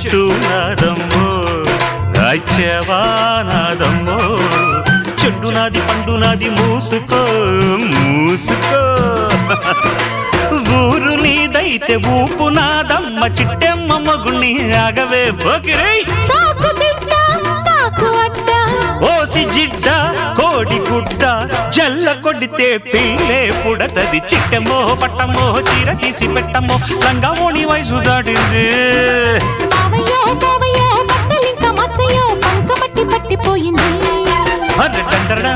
చెట్టు నాదమ్మో రాజ్యవానాదమ్మో చెట్టు నాది పండు నాది మూసుకో మూసుకో ఊరు నీదైతే ఊపు నాదమ్మ చిట్టెమ్మ మగుణ్ణి ఆగవే పోకిరై ఓసి జిడ్డ కోడి గుడ్డ జల్ల కొడితే పిల్లే పుడతది చిట్టెమ్మో పట్టమ్మో చీర తీసి పెట్టమ్మో రంగమోని వయసు దాటింది డందరడా